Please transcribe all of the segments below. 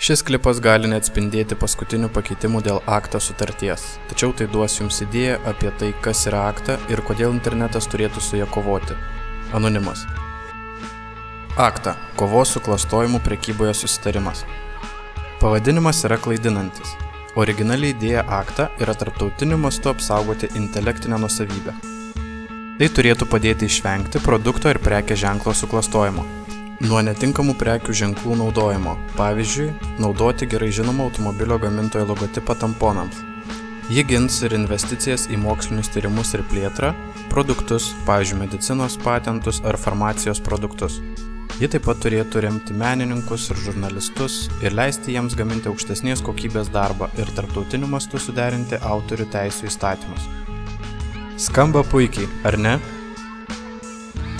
Šis klipas gali neatspindėti paskutinių pakeitimų dėl ACTA sutarties, tačiau tai duos jums idėją apie tai, kas yra ACTA ir kodėl internetas turėtų su ja kovoti. Anonimas. ACTA – kovos su klastojimu prekyboje susitarimas. Pavadinimas yra klaidinantis. Originali idėja ACTA yra tarptautiniu mastu apsaugoti intelektinę nuosavybę. Tai turėtų padėti išvengti produkto ir prekės ženklo suklastojimo. Nuo netinkamų prekių ženklų naudojimo, pavyzdžiui, naudoti gerai žinomą automobilio gamintojo logotipą tamponams. Ji gins ir investicijas į mokslinius tyrimus ir plėtrą, produktus, pavyzdžiui, medicinos patentus ar farmacijos produktus. Ji taip pat turėtų remti menininkus ir žurnalistus ir leisti jiems gaminti aukštesnės kokybės darbą ir tarptautiniu mastu suderinti autorių teisių įstatymus. Skamba puikiai, ar ne?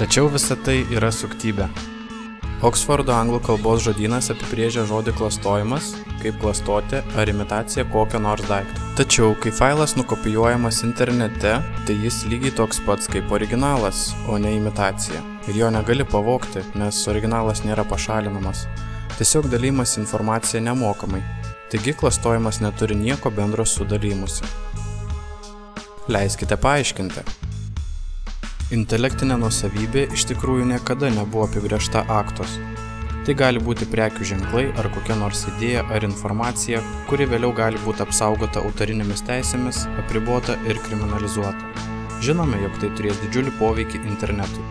Tačiau visa tai yra suktybė. Oksfordo anglų kalbos žodynas apibrėžia žodį klastojimas kaip klastoti ar imitacija kokio nors daikto. Tačiau, kai failas nukopijuojamas internete, tai jis lygiai toks pats kaip originalas, o ne imitacija. Ir jo negali pavogti, nes originalas nėra pašalinamas. Tiesiog dalymas informacija nemokamai. Taigi klastojimas neturi nieko bendro su dalymusi. Leiskite paaiškinti. Intelektinė nuosavybė iš tikrųjų niekada nebuvo apibrėžta aktos. Tai gali būti prekių ženklai ar kokia nors idėja ar informacija, kuri vėliau gali būti apsaugota autorinėmis teisėmis, apribota ir kriminalizuota. Žinome, jog tai turės didžiulį poveikį internetui.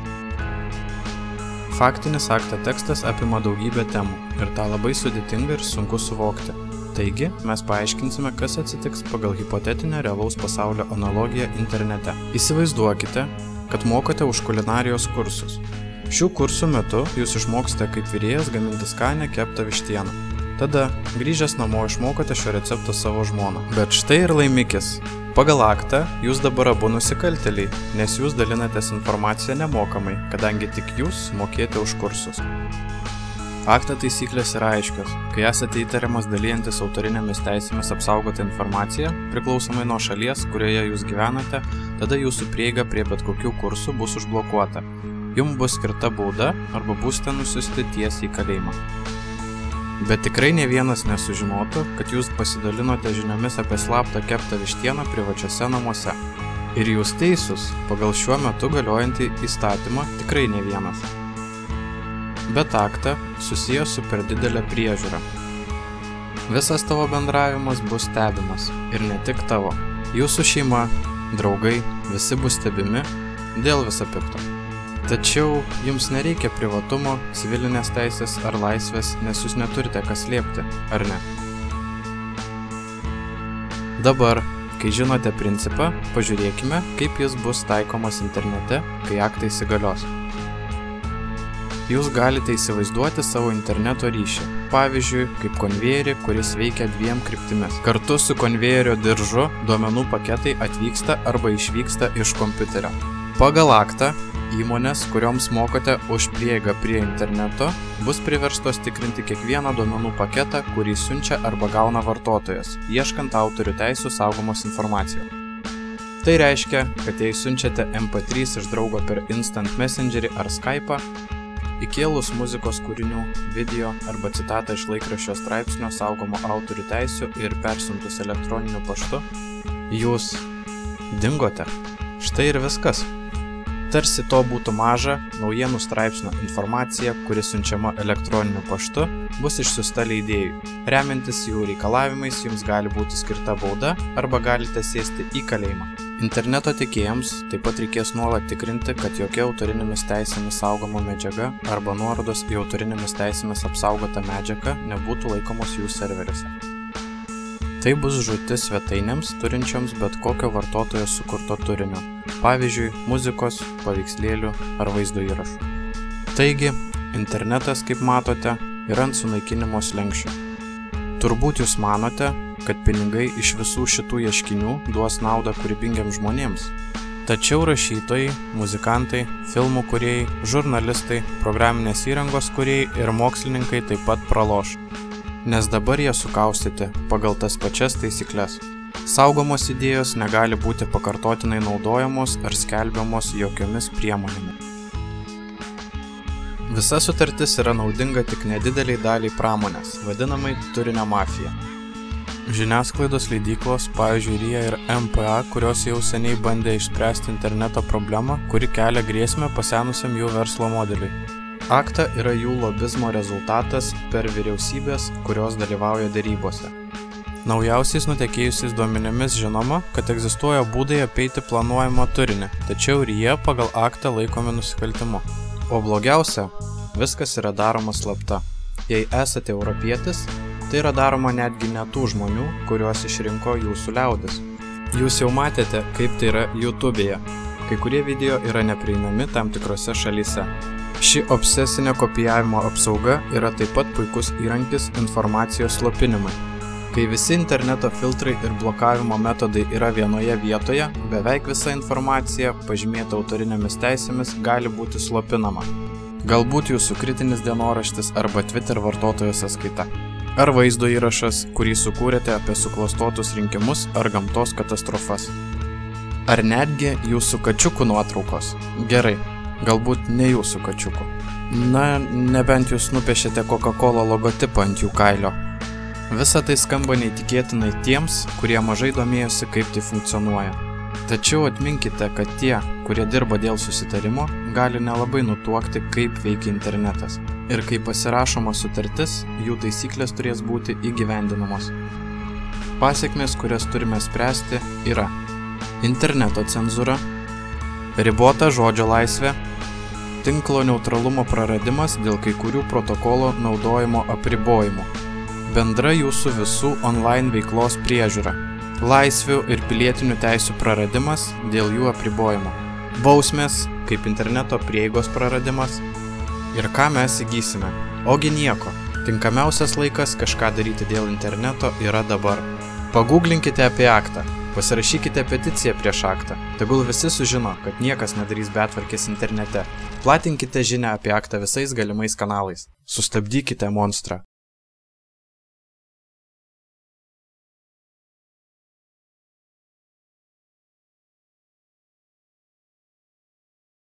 Faktinis ACTA tekstas apima daugybę temų ir tą labai sudėtinga ir sunku suvokti. Taigi, mes paaiškinsime, kas atsitiks pagal hipotetinę realaus pasaulio analogiją internete. Įsivaizduokite, kad mokote už kulinarijos kursus. Šių kursų metu jūs išmoksite kaip virėjas gaminti skanią keptą vištieną. Tada, grįžęs namo, išmokote šio recepto savo žmoną. Bet štai ir laimikis. Pagal ACTA jūs dabar abu nusikaltėliai, nes jūs dalinatės informaciją nemokamai, kadangi tik jūs mokėte už kursus. ACTA taisyklės yra aiškios. Kai esate įtariamas dalyjantis autorinėmis teisėmis apsaugotą informaciją, priklausomai nuo šalies, kurioje jūs gyvenate, tada jūsų prieiga prie bet kokių kursų bus užblokuota. Jums bus skirta bauda arba būsite nusiųsti tiesiai į kalėjimą. Bet tikrai ne vienas nesužinotų, kad jūs pasidalinote žiniomis apie slaptą keptą vištieną privačiuose namuose. Ir jūs teisūs, pagal šiuo metu galiojantį įstatymą tikrai ne vienas. Bet ACTA susijęs su per didelė priežiūra. Visas tavo bendravimas bus stebimas ir ne tik tavo. Jūsų šeima, draugai, visi bus stebimi dėl viso pikto. Tačiau jums nereikia privatumo, civilinės teisės ar laisvės, nes jūs neturite ką slėpti, ar ne? Dabar, kai žinote principą, pažiūrėkime, kaip jis bus taikomas internete, kai ACTA įsigalios. Jūs galite įsivaizduoti savo interneto ryšį, pavyzdžiui, kaip konvejerį, kuris veikia dviem kryptimis. Kartu su konvejerio diržu duomenų paketai atvyksta arba išvyksta iš kompiuterio. Pagal ACTA, įmonės, kurioms mokote už prieigą prie interneto, bus priverstos tikrinti kiekvieną duomenų paketą, kurį siunčia arba gauna vartotojas, ieškant autorių teisių saugomos informacijos. Tai reiškia, kad jei siunčiate MP3 iš draugo per Instant Messengerį ar Skype'ą, įkėlus muzikos kūrinių, video arba citatą iš laikraščio straipsnio saugomo autorių teisių ir persiuntus elektroniniu paštu, jūs dingote. Štai ir viskas. Tarsi to būtų maža, naujienų straipsnio informacija, kuri siunčiama elektroniniu paštu, bus išsiųsta leidėjui. Remiantis jų reikalavimais jums gali būti skirta bauda arba galite sėsti į kalėjimą. Interneto tiekėjams taip pat reikės nuolat tikrinti, kad jokia autorinėmis teisėmis saugoma medžiaga arba nuorodos į autorinėmis teisėmis apsaugotą medžiagą nebūtų laikomos jų serveriuose. Tai bus žūtis svetainėms, turinčioms bet kokio vartotojo sukurto turinio, pavyzdžiui, muzikos, paveikslėlių ar vaizdo įrašų. Taigi, internetas, kaip matote, yra ant sunaikinimo slenksčio. Turbūt jūs manote, kad pinigai iš visų šitų ieškinių duos naudą kūrybingiams žmonėms. Tačiau rašytojai, muzikantai, filmų kūrėjai, žurnalistai, programinės įrangos kūrėjai ir mokslininkai taip pat praloš. Nes dabar jie sukaustyti pagal tas pačias taisykles. Saugomos idėjos negali būti pakartotinai naudojamos ar skelbiamos jokiomis priemonėmis. Visa sutartis yra naudinga tik nedideliai daliai pramonės, vadinamai turinio mafija. Žiniasklaidos leidyklos, pavyzdžiui RIA ir MPA, kurios jau seniai bandė išspręsti interneto problemą, kuri kelia grėsmę pasenusiam jų verslo modeliui. ACTA yra jų lobizmo rezultatas per vyriausybės, kurios dalyvauja derybose. Naujausiais nutekėjusiais duomenimis žinoma, kad egzistuoja būdai apeiti planuojamą turinį, tačiau RIA pagal ACTA laikomi nusikaltimu. O blogiausia, viskas yra daroma slapta. Jei esate europietis, tai yra daroma netgi ne tų žmonių, kuriuos išrinko jūsų liaudis. Jūs jau matėte, kaip tai yra YouTube'e. Kai kurie video yra neprieinami tam tikrose šalyse. Ši obsesinė kopijavimo apsauga yra taip pat puikus įrankis informacijos slopinimui. Kai visi interneto filtrai ir blokavimo metodai yra vienoje vietoje, beveik visa informacija, pažymėta autorinėmis teisėmis, gali būti slopinama. Galbūt jūsų kritinis dienoraštis arba Twitter vartotojo sąskaita. Ar vaizdo įrašas, kurį sukūrėte apie suklastotus rinkimus ar gamtos katastrofas. Ar netgi jūsų kačiukų nuotraukos. Gerai, galbūt ne jūsų kačiukų. Na, nebent jūs nupiešėte Coca-Cola logotipą ant jų kailio. Visa tai skamba neįtikėtinai tiems, kurie mažai domėjosi, kaip tai funkcionuoja. Tačiau atminkite, kad tie, kurie dirba dėl susitarimo, gali nelabai nutuokti, kaip veikia internetas. Ir kai pasirašoma sutartis, jų taisyklės turės būti įgyvendinamos. Pasekmės, kurias turime spręsti, yra interneto cenzūra, ribota žodžio laisvė, tinklo neutralumo praradimas dėl kai kurių protokolo naudojimo apribojimų, bendra jūsų visų online veiklos priežiūra, laisvių ir pilietinių teisių praradimas dėl jų apribojimo, bausmės, kaip interneto prieigos praradimas ir ką mes įgysime. Ogi nieko, tinkamiausias laikas kažką daryti dėl interneto yra dabar. Pagūglinkite apie aktą, pasirašykite peticiją prieš aktą, tegul visi sužino, kad niekas nedarys betvarkės internete. Platinkite žinią apie aktą visais galimais kanalais. Sustabdykite monstrą.